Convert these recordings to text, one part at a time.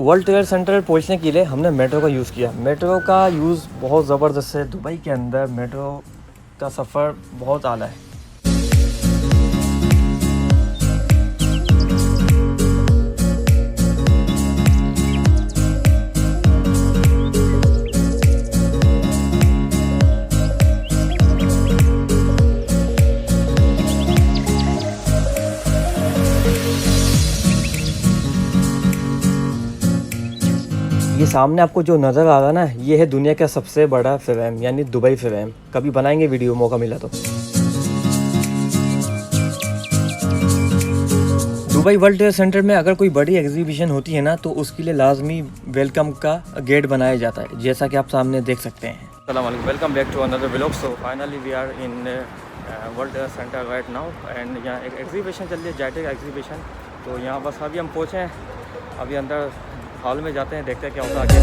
World Trade centre पहुंचने के लिए हमने मेट्रो का यूज़ किया। मेट्रो का यूज़ बहुत ज़बरदस्त है। दुबई के अंदर मेट्रो का सफ़र बहुत आला है। ये सामने आपको जो नज़र आ रहा है ना, ये है दुनिया का सबसे बड़ा फ्रेम यानी दुबई फ्रेम। कभी बनाएंगे वीडियो, मौका मिला तो। दुबई वर्ल्ड ट्रेड सेंटर में अगर कोई बड़ी एग्जीबिशन होती है ना, तो उसके लिए लाजमी वेलकम का गेट बनाया जाता है, जैसा कि आप सामने देख सकते हैं। अस्सलाम वालेकुम, welcome back to another vlog. So finally we are in World Trade Center right now and यहाँ एक एग्जीबिशन चल रही है, जायटेक एग्जीबिशन। तो यहाँ बस अभी हम पहुँचे हैं, अभी अंदर हॉल में जाते हैं, देखते हैं क्या होता है आगे।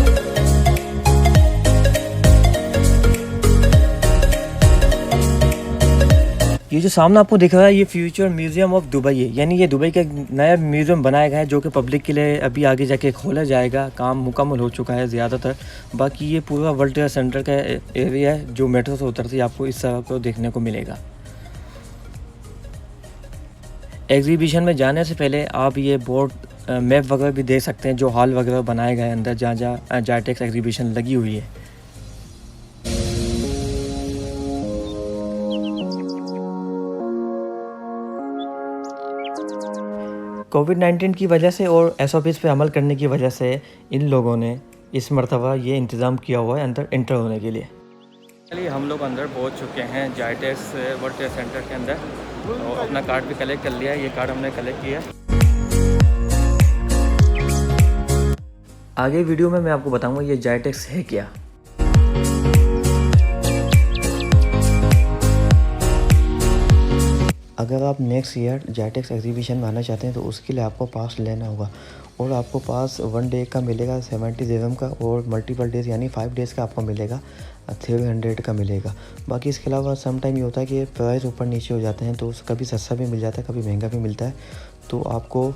ये जो सामने आपको दिख रहा है, ये फ्यूचर म्यूजियम ऑफ दुबई है, यानी ये दुबई का नया म्यूजियम बनाया गया है जो कि पब्लिक के लिए अभी आगे जाके खोला जाएगा। काम मुकम्मल हो चुका है ज़्यादातर। बाकी ये पूरा वर्ल्ड ट्रेड सेंटर का एरिया है जो मेट्रो से उतरती आपको इस तरह को देखने को मिलेगा। एग्जीबिशन में जाने से पहले आप ये बोर्ड मैप वगैरह भी देख सकते हैं, जो हॉल वगैरह बनाए गए हैं अंदर जहाँ जहाँ जायटेक्स एग्जीबिशन लगी हुई है। कोविड-19 की वजह से और एसओपीज़ पे अमल करने की वजह से इन लोगों ने इस मरतबा ये इंतज़ाम किया हुआ है अंदर एंटर होने के लिए। चलिए हम लोग अंदर पहुँच चुके हैं जायटेक्स वर्ल्ड ट्रेड सेंटर के अंदर। तो अपना कार्ड भी कलेक्ट कर लिया है, ये कार्ड हमने कलेक्ट किया है। आगे वीडियो में मैं आपको बताऊंगा ये जायटेक्स है क्या। अगर आप नेक्स्ट ईयर जायटेक्स एग्जीबिशन में आना चाहते हैं तो उसके लिए आपको पास लेना होगा, और आपको पास 1 डे का मिलेगा 70 दिरहम का, और मल्टीपल डेज़ यानी 5 डेज़ का आपको मिलेगा 300 का मिलेगा। बाकी इसके अलावा सम टाइम ये होता है कि प्राइस ऊपर नीचे हो जाते हैं, तो कभी सस्ता भी मिल जाता है, कभी महंगा भी मिलता है। तो आपको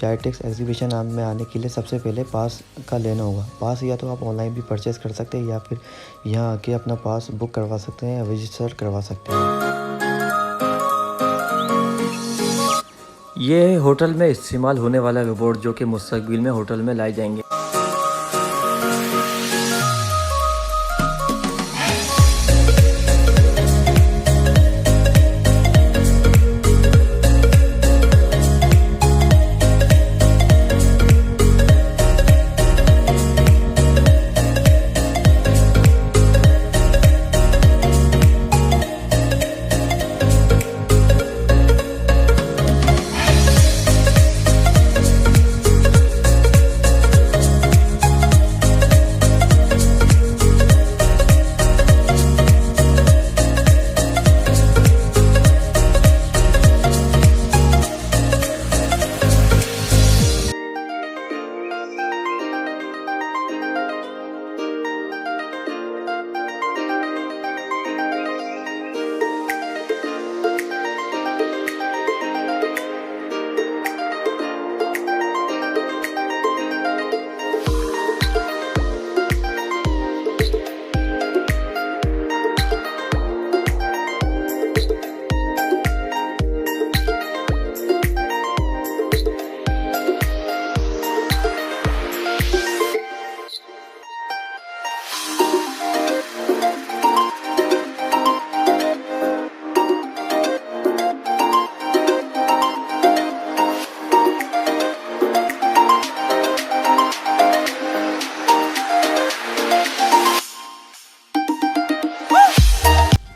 जायटेक्स एग्जीबिशन में आने के लिए सबसे पहले पास का लेना होगा। पास या तो आप ऑनलाइन भी परचेज़ कर सकते हैं या फिर यहाँ आके अपना पास बुक करवा सकते हैं या रजिस्टर करवा सकते हैं। ये होटल में इस्तेमाल होने वाला रोबोट जो कि मुस्तकबिल में होटल में लाए जाएंगे।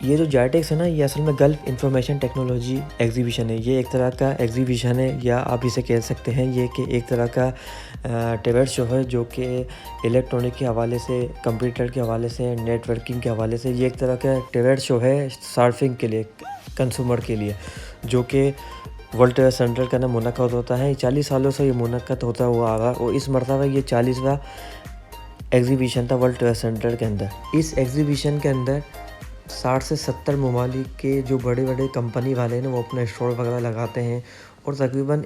ये जो जायटेक्स है ना, ये असल में गल्फ इंफॉर्मेशन टेक्नोलॉजी एग्जीबिशन है। ये एक तरह का एग्जीबिशन है, या आप इसे कह सकते हैं ये कि एक तरह का ट्रेड शो है जो कि इलेक्ट्रॉनिक के हवाले से, कंप्यूटर के हवाले से, नेटवर्किंग के हवाले से ये एक तरह का ट्रेड शो है सर्फिंग के लिए, कंज्यूमर के लिए, जो कि वर्ल्ड ट्रेड सेंटर का ना मुनक़द होता है। 40 सालों से ये मुनक़द होता हुआ आ रहा है, और इस मरतबा ये 40वां एग्जीबिशन था वर्ल्ड ट्रेड सेंटर के अंदर। इस एग्जीबिशन के अंदर 60 से 70 ममालिक के जो बड़े बड़े कंपनी वाले हैं वो अपना स्टॉल वगैरह लगाते हैं, और तकरीबन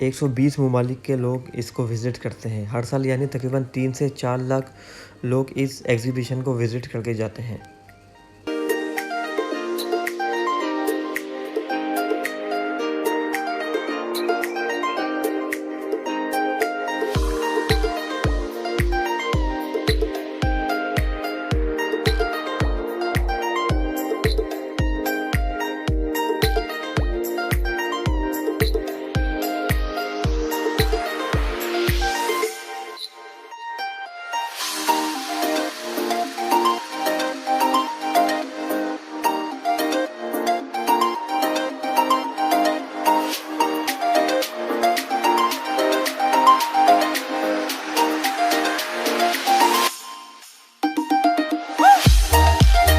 120 ममालिक के लोग इसको विज़िट करते हैं हर साल, यानी तकरीबन 3 से 4 लाख लोग इस एग्ज़िबिशन को विज़िट करके जाते हैं।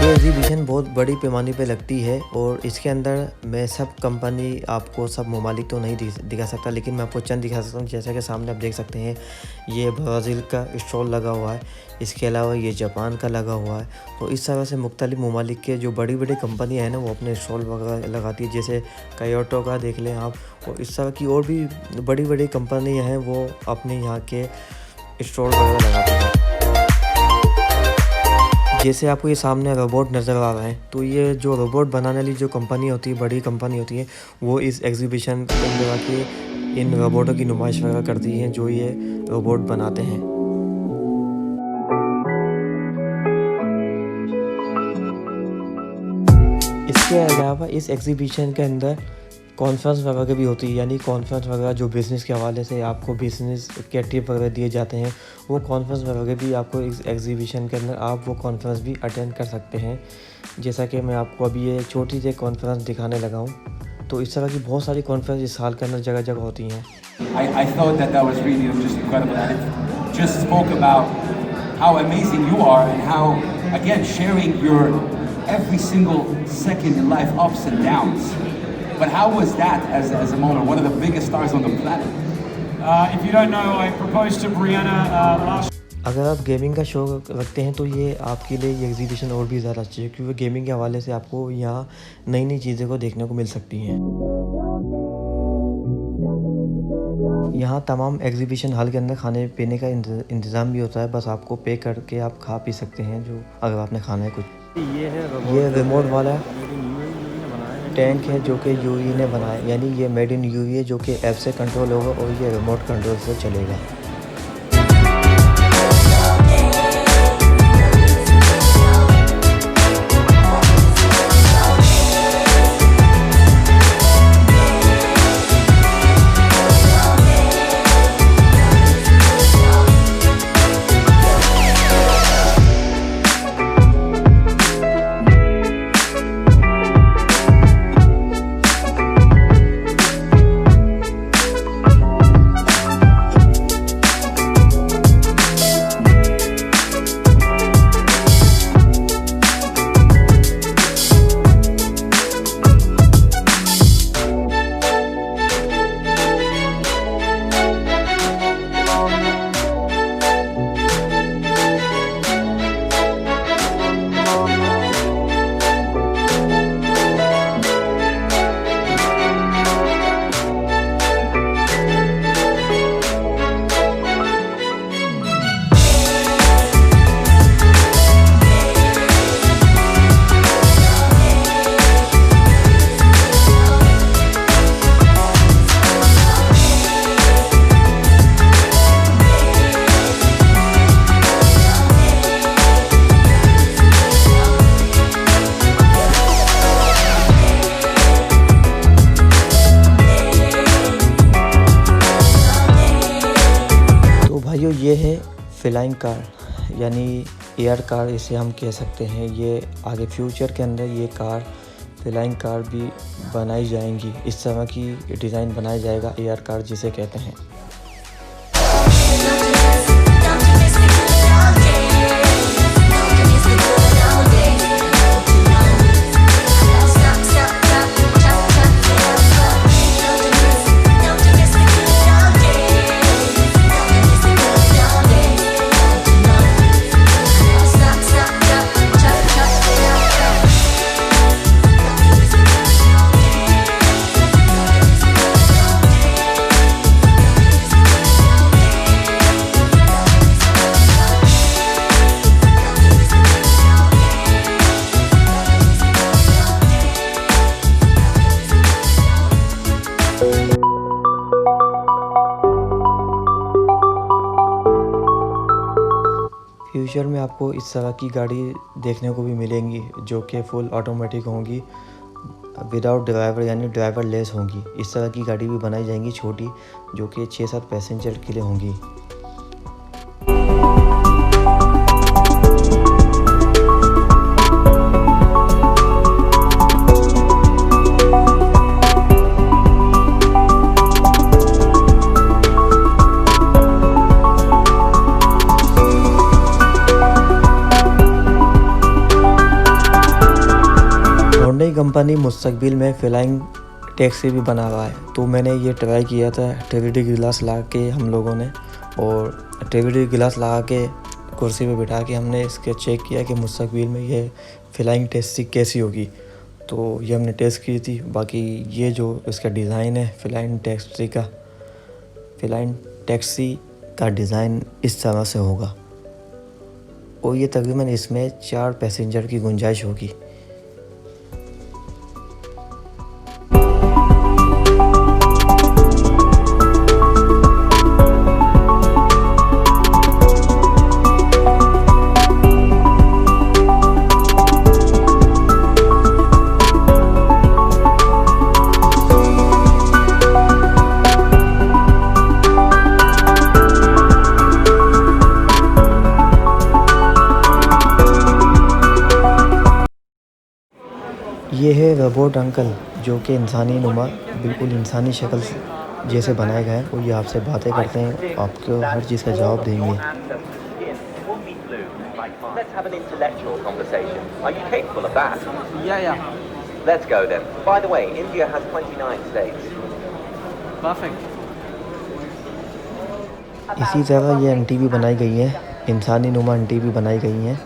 ये एग्ज़िबिशन बहुत बड़ी पैमाने पे लगती है और इसके अंदर मैं सब कंपनी आपको सब ममालिक तो नहीं दिखा सकता, लेकिन मैं आपको चंद दिखा सकता हूँ। जैसा कि सामने आप देख सकते हैं, ये ब्राज़ील का स्टॉल लगा हुआ है, इसके अलावा ये जापान का लगा हुआ है। तो इस तरह से मुख्तलिफ़ ममालिक के जो बड़ी-बड़ी कंपनियाँ हैं ना, वो अपने स्टॉल वगैरह लगाती है। जैसे टोयोटा का देख लें आप, और इस तरह की और भी बड़ी-बड़ी कंपनियाँ हैं, वो अपने यहाँ के स्टॉल वगैरह लगाती हैं। जैसे आपको ये सामने रोबोट नज़र आ रहा है, तो ये जो रोबोट बनाने वाली जो कंपनी होती है, बड़ी कंपनी होती है, वो इस एग्ज़िबिशन के अंदर आके इन रोबोटों की नुमाइश वगैरह करती हैं, जो ये रोबोट बनाते हैं। इसके अलावा इस एग्ज़िबिशन के अंदर कॉन्फ्रेंस वगैरह भी होती है, यानी कॉन्फ्रेंस वगैरह जो बिज़नेस के हवाले से आपको बिज़नेस के टिप वगैरह दिए जाते हैं, वो कॉन्फ्रेंस वगैरह भी आपको इस एग्ज़िबिशन के अंदर आप वो कॉन्फ्रेंस भी अटेंड कर सकते हैं। जैसा कि मैं आपको अभी ये छोटी सी कॉन्फ्रेंस दिखाने लगा हूँ। तो इस तरह की बहुत सारी कॉन्फ्रेंस इस साल के अंदर जगह-जगह होती हैं। I thought that was really just incredible, and it just spoke about how amazing you are and how, again, sharing your every single second in life, ups and downs. But how was that as a model, one of the biggest stars on the planet? If you don't know, I proposed to Brianna last. अगर आप gaming का शौक़ रखते हैं तो ये आपके लिए ये एग्ज़िबिशन और भी ज़्यादा अच्छी है, क्योंकि गेमिंग के हवाले से आपको यहाँ नई-नई चीज़ें को देखने को मिल सकती हैं। यहाँ तमाम एग्ज़िबिशन हॉल के अंदर खाने पीने का इंतज़ाम भी होता है, बस आपको पे करके आप खा पी सकते हैं जो अगर आपने खाना है कुछ। ये रिमोट वाला टैंक है जो कि यूएई ने बनाया, यानी ये मेड इन यूएई है, जो कि ऐप से कंट्रोल होगा और ये रिमोट कंट्रोल से चलेगा। भाइयों, ये है फ्लाइंग कार, यानी एयर कार इसे हम कह सकते हैं। ये आगे फ्यूचर के अंदर ये कार फ्लाइंग कार भी बनाई जाएंगी, इस तरह की डिज़ाइन बनाया जाएगा एयर कार जिसे कहते हैं। आपको इस तरह की गाड़ी देखने को भी मिलेंगी जो कि फुल ऑटोमेटिक होंगी, विदाउट ड्राइवर यानी ड्राइवर लेस होंगी। इस तरह की गाड़ी भी बनाई जाएंगी छोटी, जो कि 6-7 पैसेंजर के लिए होंगी। होंडा कंपनी मुस्तकबिल में फ्लाइंग टैक्सी भी बना रहा है, तो मैंने ये ट्राई किया था 3D गिलास लगा के हम लोगों ने, और 3D गिलास लगा के कुर्सी पे बिठा के हमने इसके चेक किया कि मुस्तकबिल में ये फ्लाइंग टैक्सी कैसी होगी। तो ये हमने टेस्ट की थी। बाकी ये जो इसका डिज़ाइन है फ्लाइंग टैक्सी का डिज़ाइन इस तरह से होगा, और ये तकरीबन इसमें 4 पैसेंजर की गुंजाइश होगी। ये है रोबोट अंकल, जो कि इंसानी नुमा बिल्कुल इंसानी शक्ल जैसे बनाए गए हैं, और ये आपसे बातें करते हैं, आपको हर चीज़ का जवाब देंगे। Let's have an intellectual conversation. Are you capable of that? Yeah. Let's go then. By the way, India has 29 states. Perfect. इसी तरह ये आंटी भी बनाई गई है, इंसानी नुमा आंटी भी बनाई गई हैं,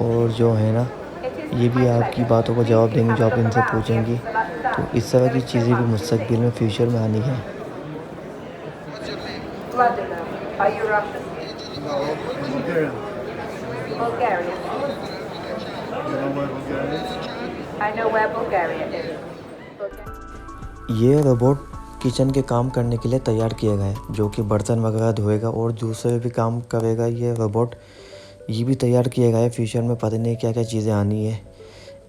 और जो है ना ये भी आपकी बातों का जवाब देंगे जो आप इनसे पूछेंगी। तो इस तरह की चीज़ें भी मुस्तकबिल में फ्यूचर में आनी है। Are you Russian? No, Bulgarian. Bulgarian. You know where Bulgaria is? I know where Bulgaria is. ये रोबोट किचन के काम करने के लिए तैयार किया गया है, जो कि बर्तन वगैरह धोएगा और दूसरे भी काम करेगा। ये रोबोट ये भी तैयार किया गया है। फ्यूचर में पता नहीं क्या क्या चीज़ें आनी है।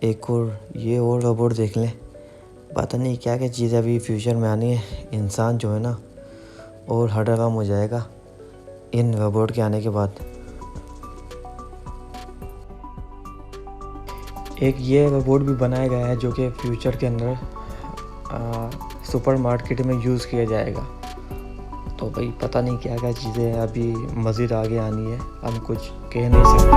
एक और ये और रोबोट देख लें, पता नहीं क्या क्या चीज़ें अभी फ्यूचर में आनी है। इंसान जो है ना और हडराम हो जाएगा इन रोबोट के आने के बाद। एक ये रोबोट भी बनाया गया है जो कि फ्यूचर के अंदर सुपर मार्केट में यूज़ किया जाएगा। तो भाई पता नहीं क्या क्या चीज़ें अभी मज़ीद आगे आनी है, हम कुछ कह नहीं सकते।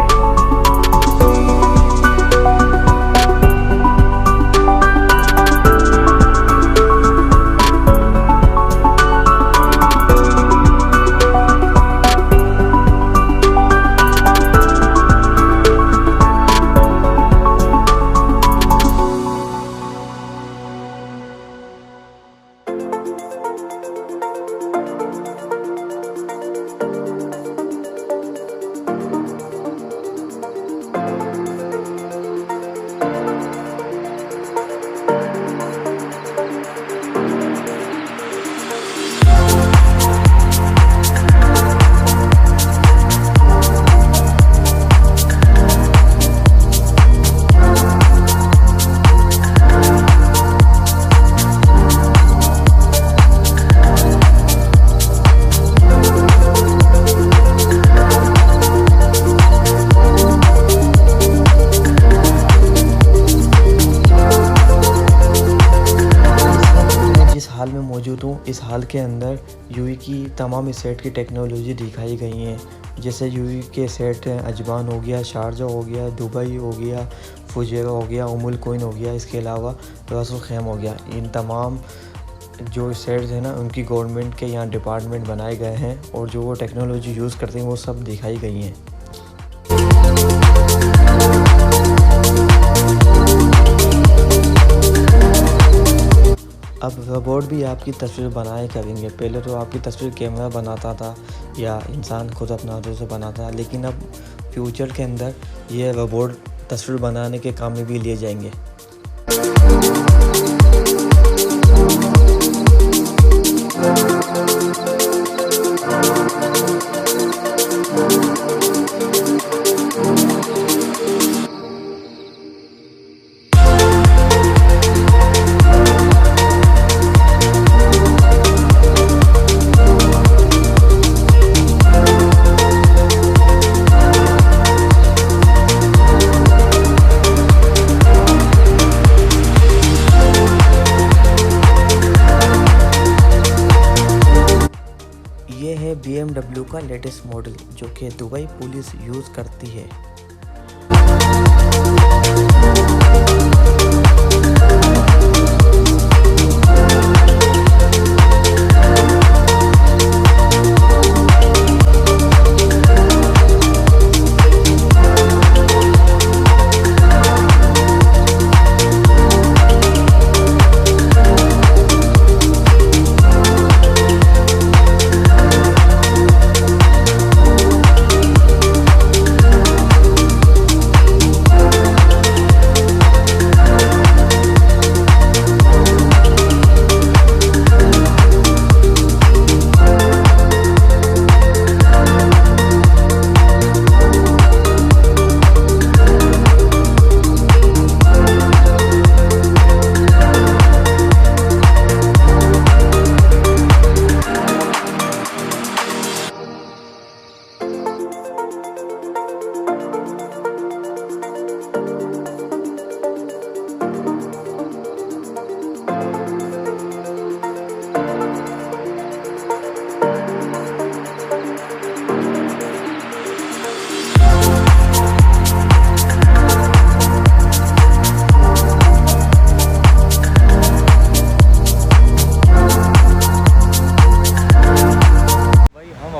हाल में मौजूद हूँ। इस हाल के अंदर यूई की तमाम सेट की टेक्नोलॉजी दिखाई गई हैं, जैसे यूई के सेट हैं अजमान हो गया, शारजा हो गया, दुबई हो गया, फुजेरा हो गया, उमुल कोइन हो गया, इसके अलावा रसूल खैम हो गया। इन तमाम जो सेट्स हैं ना उनकी गवर्नमेंट के यहाँ डिपार्टमेंट बनाए गए हैं, और जो वो टेक्नोलॉजी यूज़ करते हैं वो सब दिखाई गई हैं। अब रोबोट भी आपकी तस्वीर बनाए करेंगे। पहले तो आपकी तस्वीर कैमरा बनाता था या इंसान खुद अपना हाथों से बनाता था, लेकिन अब फ्यूचर के अंदर ये रोबोट तस्वीर बनाने के काम में भी लिए जाएंगे। का लेटेस्ट मॉडल जो कि दुबई पुलिस यूज़ करती है।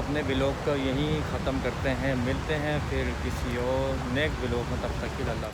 अपने व्लॉग को यहीं ख़त्म करते हैं। मिलते हैं फिर किसी और नेक्स्ट व्लॉग में, तब तक के लिए अल्लाह।